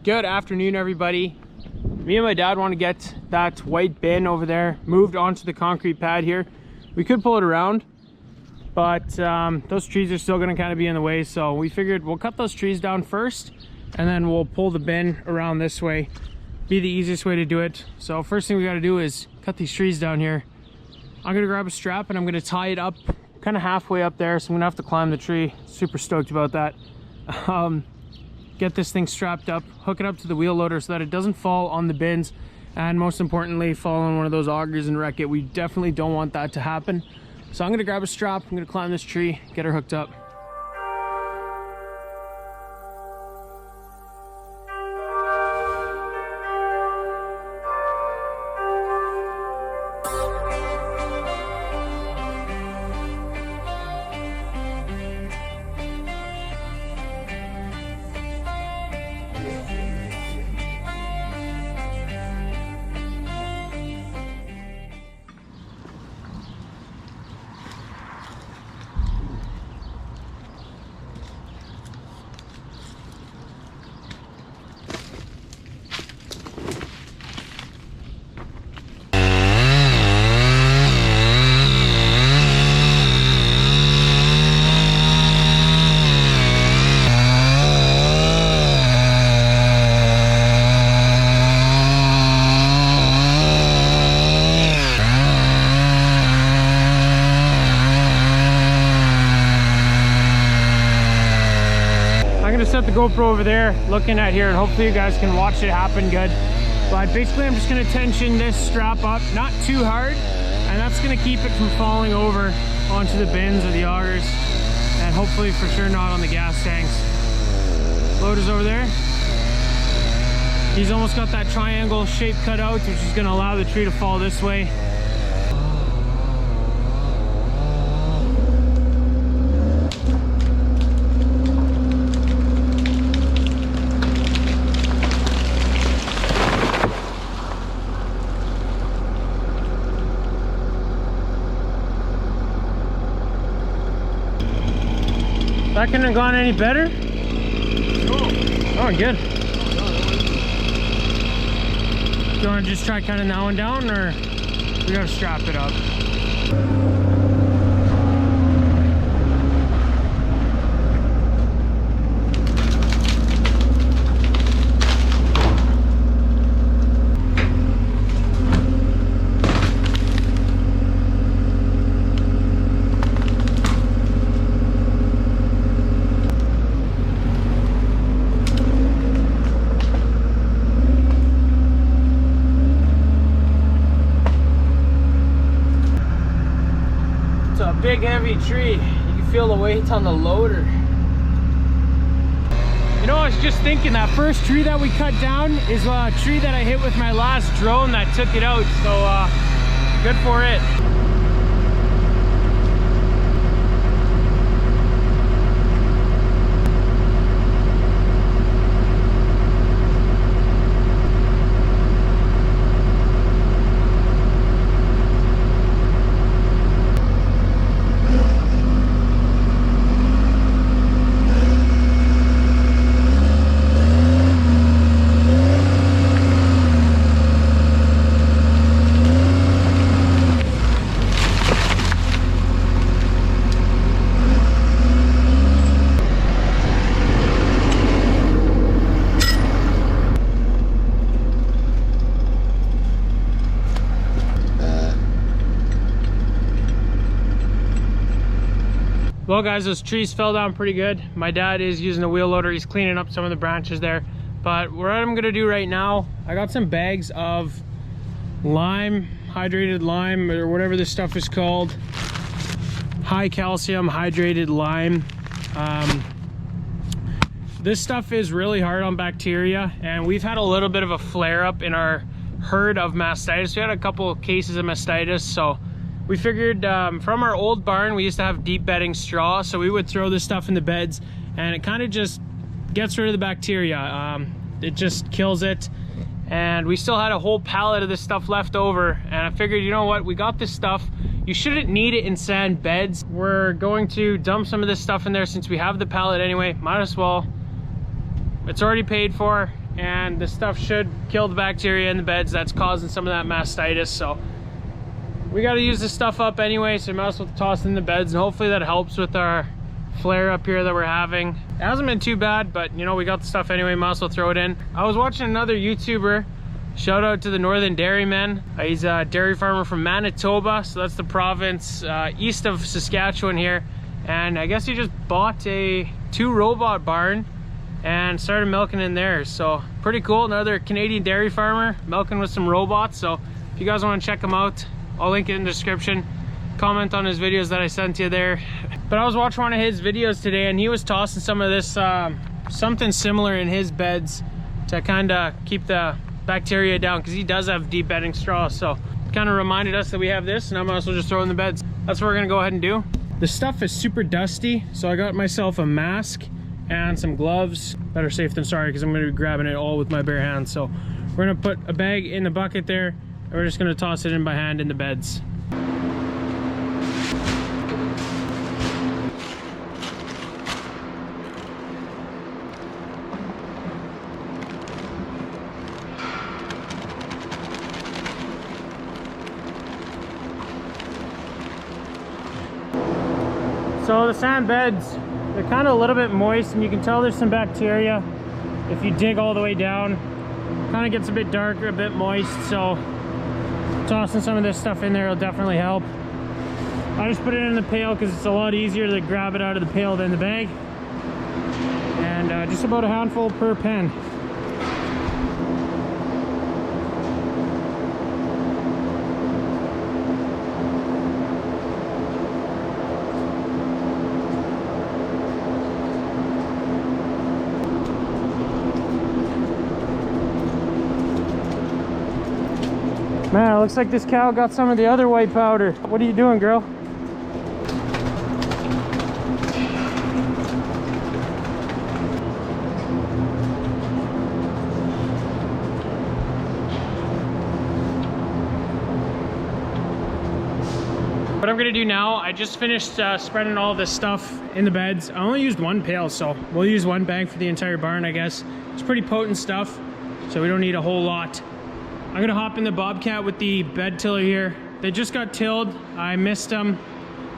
Good afternoon, everybody. Me and my dad want to get that white bin over there moved onto the concrete pad here. We could pull it around, but those trees are still going to kind of be in the way, so we figured we'll cut those trees down first and then we'll pull the bin around this way. Be the easiest way to do it. So first thing we got to do is cut these trees down here. I'm going to grab a strap and I'm going to tie it up kind of halfway up there, so I'm going to have to climb the tree. Super stoked about that. Get this thing strapped up, hook it up to the wheel loader so that it doesn't fall on the bins, and most importantly fall on one of those augers and wreck it. We definitely don't want that to happen. So I'm gonna grab a strap, I'm gonna climb this tree, get her hooked up. Set the GoPro over there looking at here, and hopefully you guys can watch it happen good. But basically I'm just going to tension this strap up, not too hard, and that's going to keep it from falling over onto the bins or the augers, and hopefully for sure not on the gas tanks. Loader's over there. He's almost got that triangle shape cut out, which is going to allow the tree to fall this way. That couldn't have gone any better? Oh, good. Do you want to just try kind of now and down, or we gotta strap it up? Big heavy tree. You can feel the weight on the loader. You know, I was just thinking that first tree that we cut down is a tree that I hit with my last drone that took it out, so good for it. Well guys, those trees fell down pretty good. My dad is using a wheel loader. He's cleaning up some of the branches there. But what I'm gonna do right now, I got some bags of lime, hydrated lime, or whatever this stuff is called. High calcium hydrated lime. This stuff is really hard on bacteria, and we've had a little bit of a flare up in our herd of mastitis. We had a couple of cases of mastitis, so we figured from our old barn, we used to have deep bedding straw, so we would throw this stuff in the beds and it kind of just gets rid of the bacteria. It just kills it. And we still had a whole pallet of this stuff left over, and I figured, you know what, we got this stuff, you shouldn't need it in sand beds. We're going to dump some of this stuff in there since we have the pallet anyway. Might as well. It's already paid for. and the stuff should kill the bacteria in the beds that's causing some of that mastitis. So we got to use this stuff up anyway, so we might as well toss it in the beds, and hopefully that helps with our flare up here that we're having. It hasn't been too bad, but you know, we got the stuff anyway, might as well throw it in. I was watching another YouTuber, shout out to the Northern Dairyman. He's a dairy farmer from Manitoba, so that's the province east of Saskatchewan here. And I guess he just bought a 2 robot barn and started milking in there. So pretty cool, another Canadian dairy farmer milking with some robots. So if you guys want to check him out, I'll link it in the description. Comment on his videos that I sent you there. But I was watching one of his videos today, and he was tossing some of this something similar in his beds to kind of keep the bacteria down, because he does have deep bedding straw. So it kind of reminded us that we have this, and I might as well just throw it in the beds. That's what we're gonna go ahead and do. The stuff is super dusty, so I got myself a mask and some gloves. Better safe than sorry, because I'm gonna be grabbing it all with my bare hands. So we're gonna put a bag in the bucket there, and we're just gonna toss it in by hand in the beds. So the sand beds, they're kind of a little bit moist, and you can tell there's some bacteria if you dig all the way down. Kind of gets a bit darker, a bit moist, so tossing some of this stuff in there will definitely help. I just put it in the pail because it's a lot easier to grab it out of the pail than the bag. And just about a handful per pen. Man, it looks like this cow got some of the other white powder. What are you doing, girl? What I'm gonna do now, I just finished spreading all this stuff in the beds. I only used 1 pail, so we'll use 1 bag for the entire barn, I guess. It's pretty potent stuff, so we don't need a whole lot. I'm gonna hop in the Bobcat with the bed tiller here. They just got tilled. I missed them.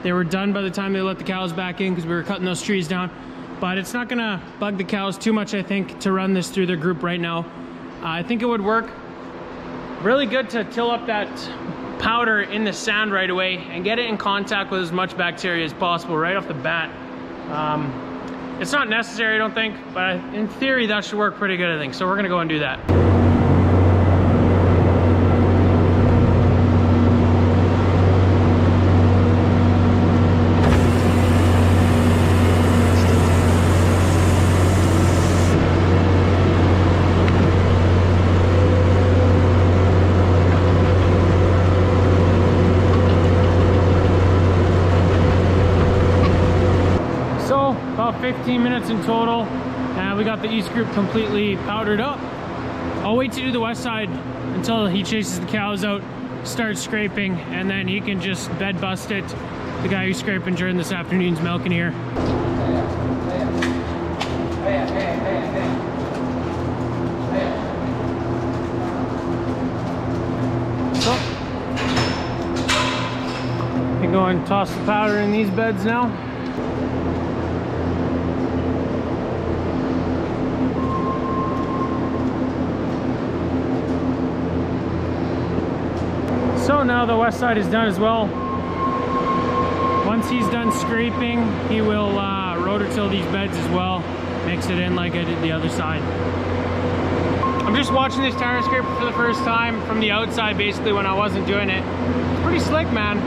They were done by the time they let the cows back in, because we were cutting those trees down. But it's not gonna bug the cows too much, I think, to run this through their group right now. I think it would work really good to till up that powder in the sand right away and get it in contact with as much bacteria as possible right off the bat. It's not necessary, I don't think, but in theory that should work pretty good, I think. So we're gonna go and do that. About 15 minutes in total, and we got the east group completely powdered up. I'll wait to do the west side until he chases the cows out, starts scraping, and then he can just bed bust it. The guy who's scraping during this afternoon's milking here. So, you can go and toss the powder in these beds now. So now the west side is done as well. Once he's done scraping, he will rototill these beds as well. Mix it in like I did the other side. I'm just watching this tire scraper for the first time from the outside, basically, when I wasn't doing it. It's pretty slick, man.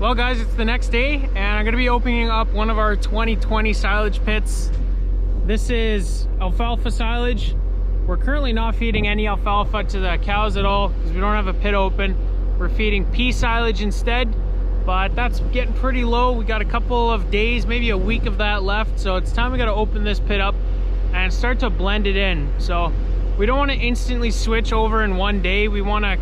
Well guys, it's the next day and I'm gonna be opening up one of our 2020 silage pits. This is alfalfa silage. We're currently not feeding any alfalfa to the cows at all because we don't have a pit open. We're feeding pea silage instead, but that's getting pretty low. We got a couple of days, maybe a week of that left. So it's time we gotta open this pit up and start to blend it in. So we don't wanna instantly switch over in one day. We wanna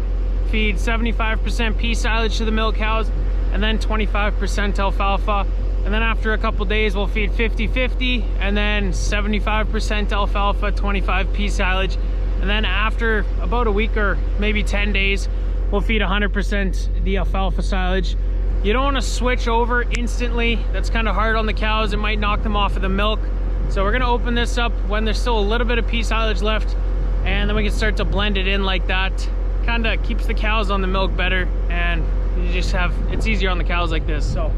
feed 75% pea silage to the milk cows and then 25% alfalfa. And then after a couple days, we'll feed 50-50 and then 75% alfalfa, 25 pea silage. And then after about a week or maybe 10 days, we'll feed 100% the alfalfa silage. You don't want to switch over instantly. That's kind of hard on the cows. It might knock them off of the milk. So we're gonna open this up when there's still a little bit of pea silage left, and then we can start to blend it in like that. Kind of keeps the cows on the milk better, and you just have, it's easier on the cows like this. So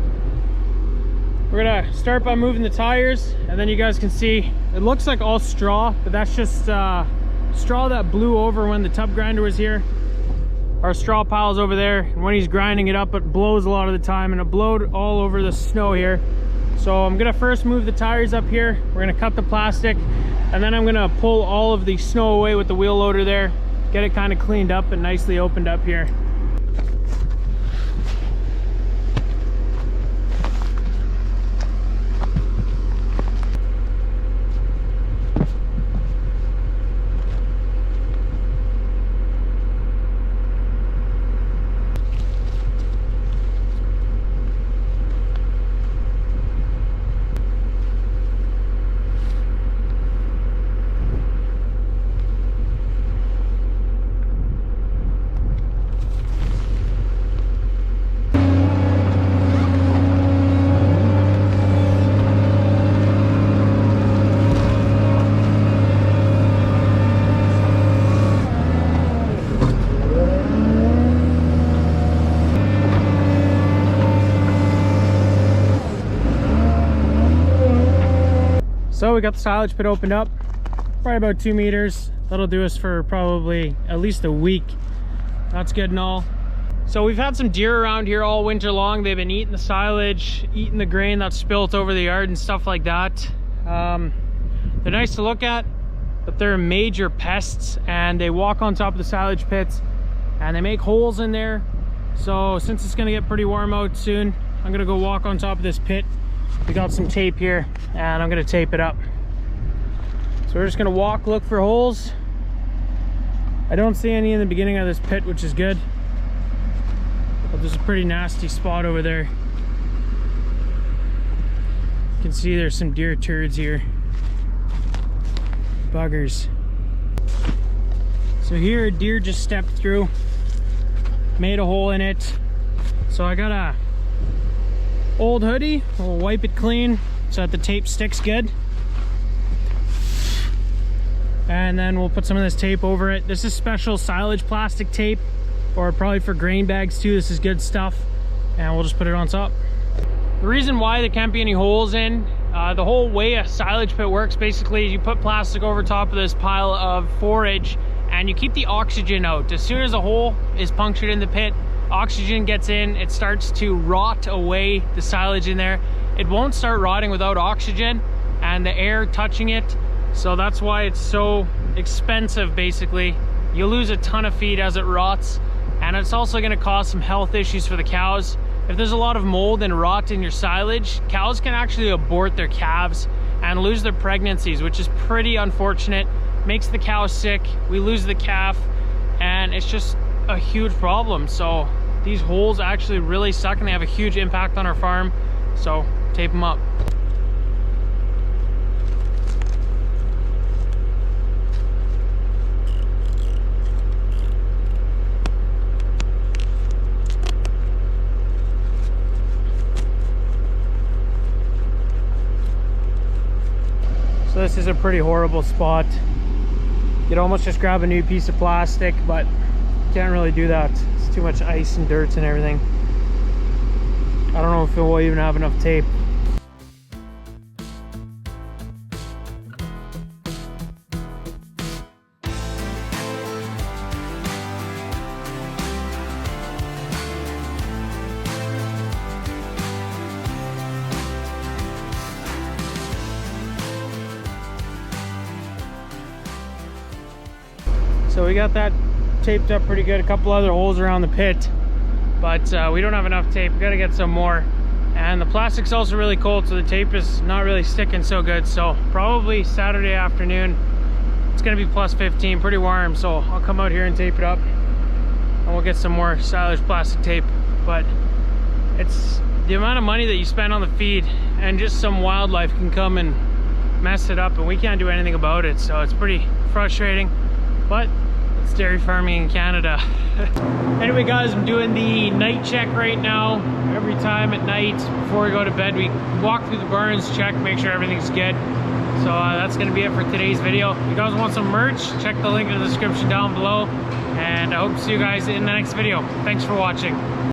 we're gonna start by moving the tires, and then you guys can see it looks like all straw, but that's just straw that blew over when the tub grinder was here. Our straw pile's over there, and when he's grinding it up, it blows a lot of the time, and it blowed all over the snow here. So I'm gonna first move the tires up here. We're gonna cut the plastic, and then I'm gonna pull all of the snow away with the wheel loader there, get it kind of cleaned up and nicely opened up here. So we got the silage pit opened up, probably about 2 meters. That'll do us for probably at least a week. That's good and all. So we've had some deer around here all winter long. They've been eating the silage, eating the grain that's spilt over the yard and stuff like that. They're nice to look at, but they're major pests, and they walk on top of the silage pits and they make holes in there. So since it's gonna get pretty warm out soon, I'm gonna go walk on top of this pit. We got some tape here and I'm gonna tape it up. So we're just gonna walk, look for holes. I don't see any in the beginning of this pit, which is good. But there's a pretty nasty spot over there. You can see there's some deer turds here. Buggers. So here a deer just stepped through, made a hole in it. So I got a old hoodie. We'll wipe it clean so that the tape sticks good, and then we'll put some of this tape over it. This is special silage plastic tape, or probably for grain bags too. This is good stuff, and we'll just put it on top. The reason why there can't be any holes in the whole way a silage pit works basically is you put plastic over top of this pile of forage and you keep the oxygen out. As soon as a hole is punctured in the pit, oxygen gets in, it starts to rot away the silage in there. It won't start rotting without oxygen and the air touching it. So that's why it's so expensive basically. You lose a ton of feed as it rots, and it's also going to cause some health issues for the cows. If there's a lot of mold and rot in your silage, cows can actually abort their calves and lose their pregnancies, which is pretty unfortunate. Makes the cow sick, we lose the calf, and it's just a huge problem. So these holes actually really suck and they have a huge impact on our farm. So tape them up. So this is a pretty horrible spot. You'd almost just grab a new piece of plastic, but can't really do that. It's too much ice and dirt and everything. I don't know if it will even have enough tape. So we got that taped up pretty good. A couple other holes around the pit, but we don't have enough tape. We gotta get some more. And the plastic's also really cold, so the tape is not really sticking so good. So probably Saturday afternoon, it's gonna be plus 15, pretty warm. So I'll come out here and tape it up, and we'll get some more silage plastic tape. But it's the amount of money that you spend on the feed, and just some wildlife can come and mess it up, and we can't do anything about it. So it's pretty frustrating, but it's dairy farming in Canada. Anyway guys, I'm doing the night check right now. Every time at night before we go to bed, we walk through the barns, check, make sure everything's good. So that's gonna be it for today's video. If you guys want some merch, check the link in the description down below, and I hope to see you guys in the next video. Thanks for watching.